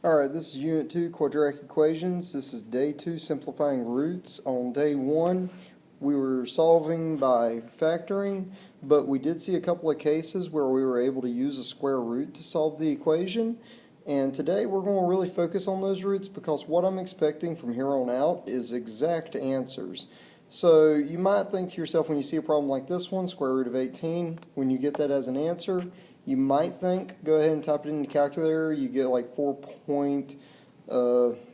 Alright, this is Unit 2, Quadratic Equations. This is Day 2, Simplifying Roots. On Day 1, we were solving by factoring, but we did see a couple of cases where we were able to use a square root to solve the equation. And today we're going to really focus on those roots because what I'm expecting from here on out is exact answers. So you might think to yourself when you see a problem like this one, square root of 18, when you get that as an answer, you might think, go ahead and type it in the calculator, you get like 4 point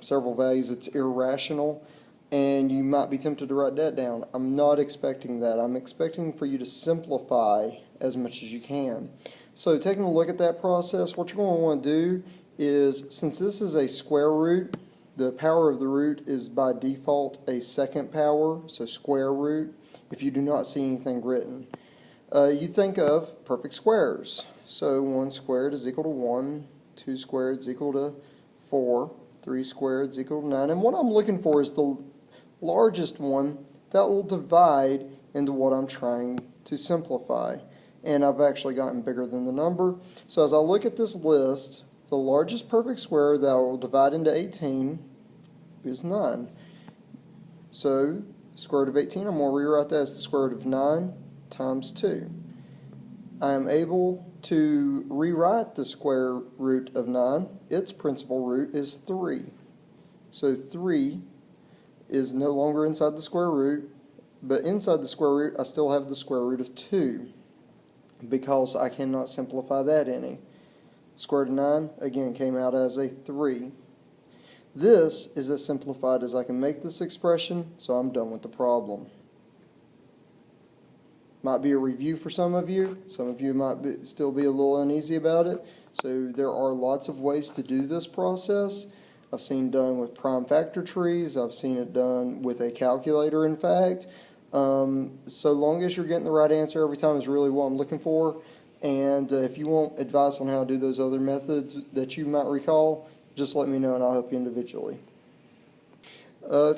several values, it's irrational, and you might be tempted to write that down. I'm not expecting that. I'm expecting for you to simplify as much as you can. So taking a look at that process, what you're going to want to do is, since this is a square root, the power of the root is by default a second power, so square root, if you do not see anything written. You think of perfect squares. So 1 squared is equal to 1, 2 squared is equal to 4, 3 squared is equal to 9. And what I'm looking for is the largest one that will divide into what I'm trying to simplify. And I've actually gotten bigger than the number. So as I look at this list, the largest perfect square that will divide into 18 is 9. So the square root of 18, I'm going to rewrite that as the square root of 9 times 2. I am able to rewrite the square root of 9. Its principal root is 3. So 3 is no longer inside the square root, but inside the square root I still have the square root of 2 because I cannot simplify that any. The square root of 9 again came out as a 3. This is as simplified as I can make this expression, so I'm done with the problem. Might be a review for some of you. Some of you might still be a little uneasy about it. So there are lots of ways to do this process. I've seen it done with prime factor trees. I've seen it done with a calculator, in fact. So long as you're getting the right answer every time is really what I'm looking for. And if you want advice on how to do those other methods that you might recall, just let me know and I'll help you individually.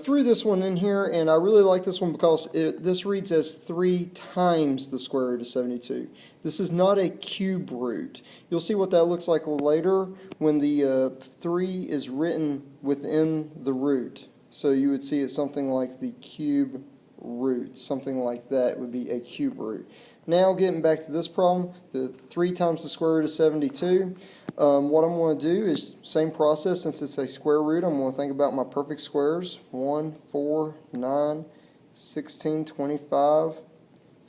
Threw this one in here, and I really like this one because this reads as 3 times the square root of 72. This is not a cube root. You'll see what that looks like later when the 3 is written within the root. So you would see it something like the cube root. Something like that would be a cube root. Now getting back to this problem, the 3 times the square root of 72. What I'm going to do is same process. Since it's a square root, I'm going to think about my perfect squares. 1, 4, 9, 16, 25,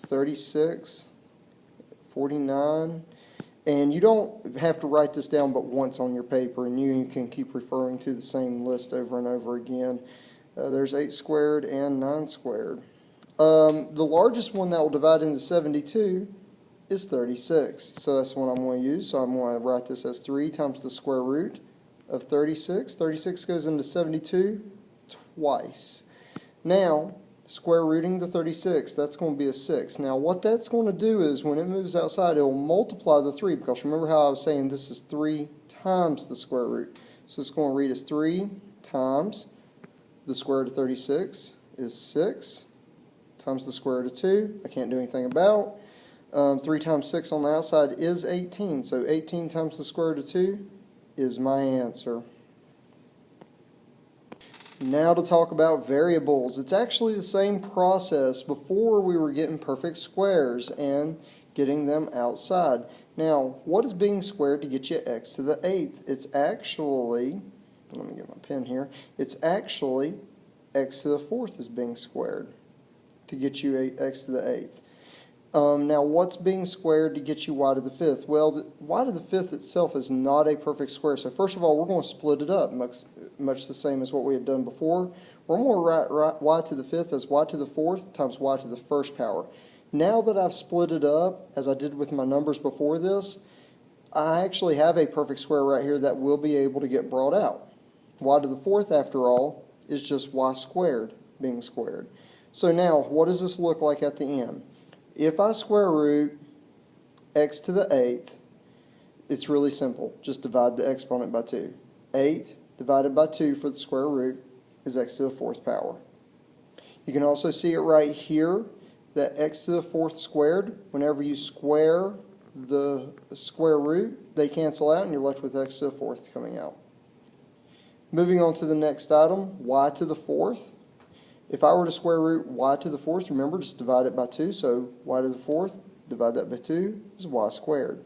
36, 49. And you don't have to write this down but once on your paper, and you can keep referring to the same list over and over again. There's 8 squared and 9 squared. The largest one that will divide into 72 is 36. So that's what I'm going to use. So I'm going to write this as 3 times the square root of 36. 36 goes into 72 twice. Now, square rooting the 36, that's going to be a 6. Now, what that's going to do is when it moves outside, it will multiply the 3, because remember how I was saying this is 3 times the square root. So it's going to read as 3 times the square root of 36 is 6 times the square root of 2. I can't do anything about. 3 times 6 on the outside is 18. So 18 times the square root of 2 is my answer. Now to talk about variables. It's actually the same process. Before we were getting perfect squares and getting them outside. Now, what is being squared to get you x to the 8th? It's actually, let me get my pen here, it's actually x to the 4th is being squared to get you x to the 8th. Now, what's being squared to get you y to the 5th? Well, y to the 5th itself is not a perfect square. So first of all, we're going to split it up, much the same as what we had done before. We're going to write y to the 5th as y to the 4th times y to the 1st power. Now that I've split it up, as I did with my numbers before this, I actually have a perfect square right here that will be able to get brought out. Y to the 4th, after all, is just y squared being squared. So now, what does this look like at the end? If I square root x to the 8th, it's really simple. Just divide the exponent by 2. 8 divided by 2 for the square root is x to the 4th power. You can also see it right here that x to the 4th squared, whenever you square the square root, they cancel out and you're left with x to the 4th coming out. Moving on to the next item, y to the fourth. If I were to square root y to the fourth, remember, just divide it by 2. So y to the fourth, divide that by 2 is y squared.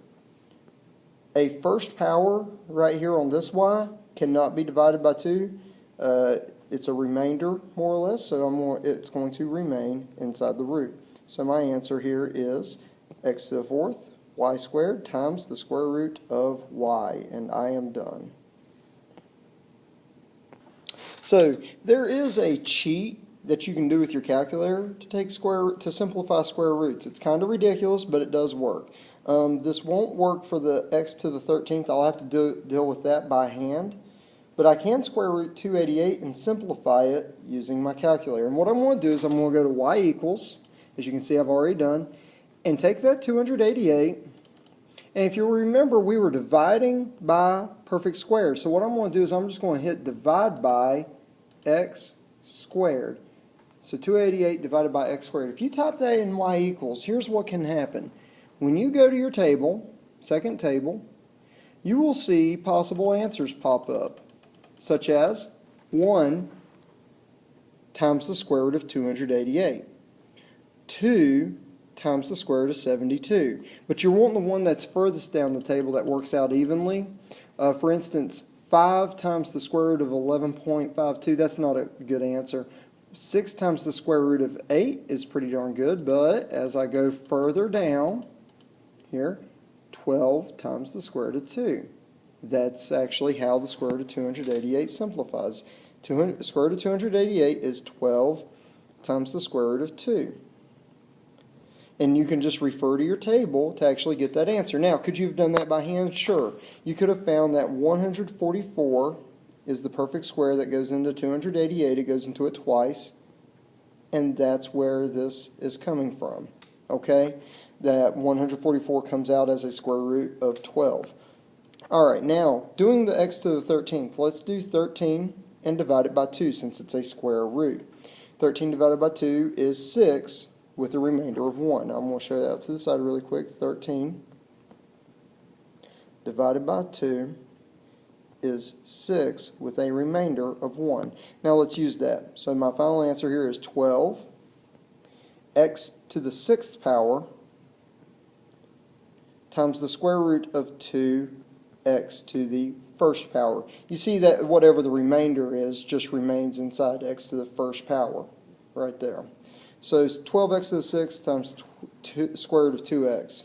A first power right here on this y cannot be divided by 2. It's a remainder, more or less, so it's going to remain inside the root. So my answer here is x to the fourth, y squared, times the square root of y, and I am done. So there is a cheat that you can do with your calculator to simplify square roots. It's kind of ridiculous, but it does work. This won't work for the x to the 13th. I'll have to deal with that by hand. But I can square root 288 and simplify it using my calculator. And what I'm going to do is I'm going to go to y equals, as you can see I've already done, and take that 288. And if you remember, we were dividing by perfect squares. So what I'm going to do is I'm just going to hit divide by x squared. So 288 divided by x squared. If you type that in y equals, here's what can happen. When you go to your table, second table, you will see possible answers pop up, such as 1 times the square root of 288, 2 times the square root of 72. But you're wanting the one that's furthest down the table that works out evenly. For instance, 5 times the square root of 11.52, that's not a good answer. 6 times the square root of 8 is pretty darn good, but as I go further down here, 12 times the square root of 2. That's actually how the square root of 288 simplifies. Square root of 288 is 12 times the square root of 2. And you can just refer to your table to actually get that answer. Now, could you have done that by hand? Sure. You could have found that 144 is the perfect square that goes into 288. It goes into it twice. And that's where this is coming from. Okay? That 144 comes out as a square root of 12. Alright, now, doing the x to the 13th, let's do 13 and divide it by 2 since it's a square root. 13 divided by 2 is 6 with a remainder of 1. I'm going to show that out to the side really quick. 13 divided by 2 is 6 with a remainder of 1. Now let's use that. So my final answer here is 12 x to the 6th power times the square root of 2x to the first power. You see that whatever the remainder is just remains inside x to the first power right there. So 12x to the 6th times square root of 2x.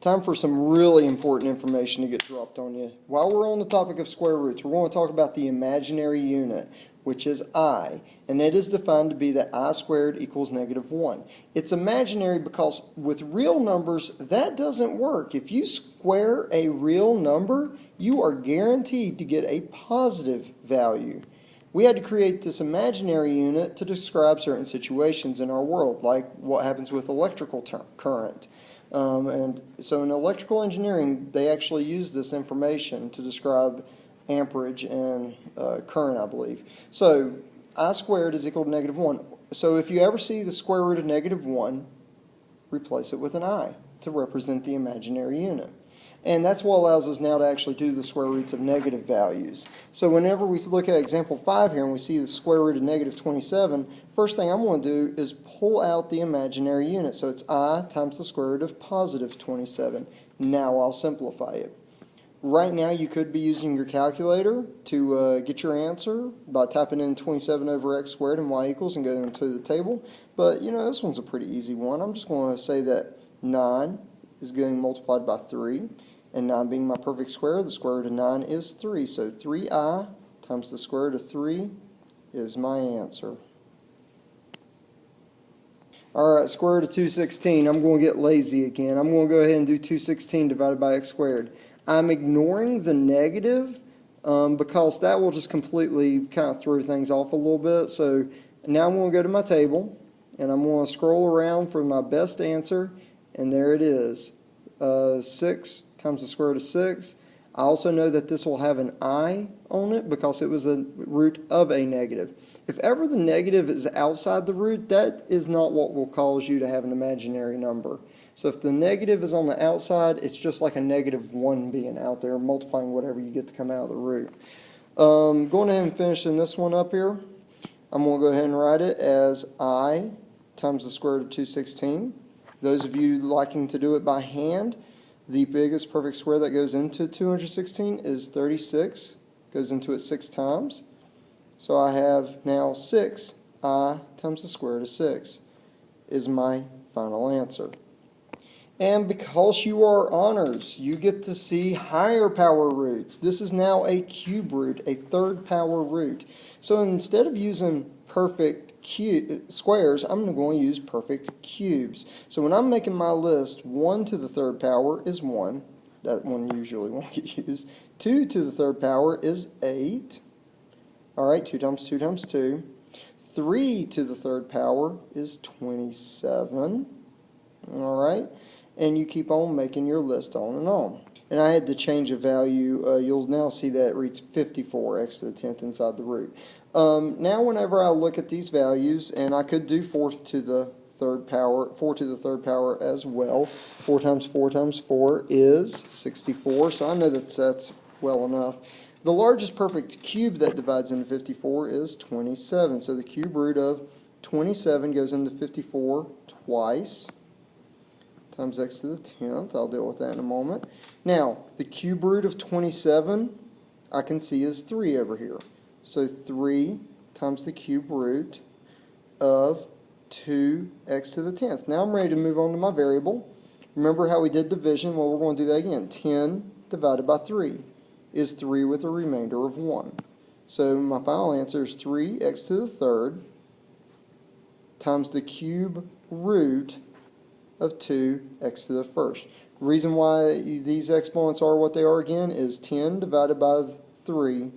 Time for some really important information to get dropped on you. While we're on the topic of square roots, we're going to talk about the imaginary unit, which is I, and it is defined to be that I squared equals -1. It's imaginary because with real numbers, that doesn't work. If you square a real number, you are guaranteed to get a positive value. We had to create this imaginary unit to describe certain situations in our world, like what happens with electrical current. And so in electrical engineering, they actually use this information to describe amperage and current, I believe. So I squared is equal to -1. So if you ever see the square root of -1, replace it with an I to represent the imaginary unit. And that's what allows us now to actually do the square roots of negative values. So whenever we look at example 5 here and we see the square root of -27, first thing I'm going to do is pull out the imaginary unit. So it's I times the square root of +27. Now I'll simplify it. Right now you could be using your calculator to get your answer by typing in 27 over x squared and y equals and going to the table. But you know, this one's a pretty easy one. I'm just going to say that 9 is getting multiplied by 3. And 9 being my perfect square, the square root of 9 is 3. So 3i times the square root of 3 is my answer. Alright, square root of 216. I'm going to get lazy again. I'm going to go ahead and do 216 divided by x squared. I'm ignoring the negative because that will just completely kind of throw things off a little bit. So now I'm going to go to my table and I'm going to scroll around for my best answer. And there it is. 6 times the square root of 6. I also know that this will have an I on it because it was a root of a negative. If ever the negative is outside the root, that is not what will cause you to have an imaginary number. So if the negative is on the outside, it's just like a -1 being out there, multiplying whatever you get to come out of the root. Going ahead and finishing this one up here, I'm going to go ahead and write it as I times the square root of 216. Those of you liking to do it by hand, the biggest perfect square that goes into 216 is 36. Goes into it 6 times. So I have now 6I times the square root of 6 is my final answer. And because you are honors, you get to see higher power roots. This is now a cube root, a third power root. So instead of using perfect squares, I'm going to use perfect cubes. So when I'm making my list, 1 to the third power is 1. That one usually won't get used. 2 to the third power is 8. All right, 2 times 2 times 2. 3 to the third power is 27. All right, and you keep on making your list on and on. And I had to change a value. You'll now see that it reads 54x to the 10th inside the root. Now whenever I look at these values, and I could do 4 to the third power as well. 4 times 4 times 4 is 64, so I know that that's well enough. The largest perfect cube that divides into 54 is 27, so the cube root of 27 goes into 54 twice, times x to the 10th. I'll deal with that in a moment. Now, the cube root of 27, I can see is 3 over here. So 3 times the cube root of 2x to the 10th. Now I'm ready to move on to my variable. Remember how we did division? Well, we're going to do that again. 10 divided by 3 is 3 with a remainder of 1. So my final answer is 3x to the third times the cube root of 2x to the first. The reason why these exponents are what they are again is 10 divided by 3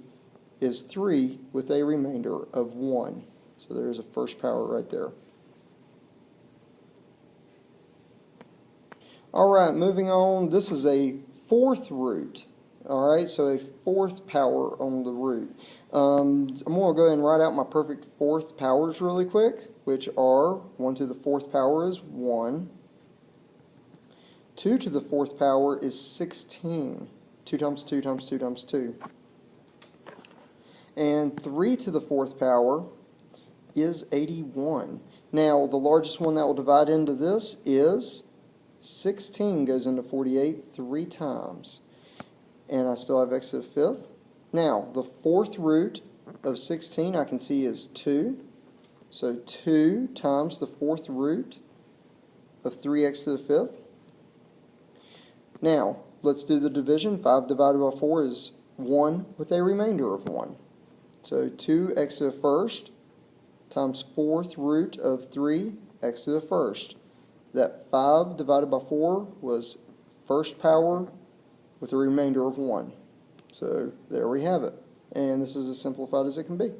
is 3 with a remainder of 1. So there's a first power right there. Alright, moving on. This is a fourth root. Alright, so a fourth power on the root. I'm going to go ahead and write out my perfect fourth powers really quick, which are 1 to the fourth power is 1. 2 to the fourth power is 16. 2 times 2 times 2 times 2. And 3 to the fourth power is 81. Now, the largest one that will divide into this is 16 goes into 48 3 times. And I still have x to the fifth. Now, the fourth root of 16 I can see is 2. So 2 times the fourth root of 3x to the fifth. Now, let's do the division. 5 divided by 4 is 1 with a remainder of 1. So 2x to the first times fourth root of 3x to the first. That 5 divided by 4 was first power with a remainder of 1. So there we have it. And this is as simplified as it can be.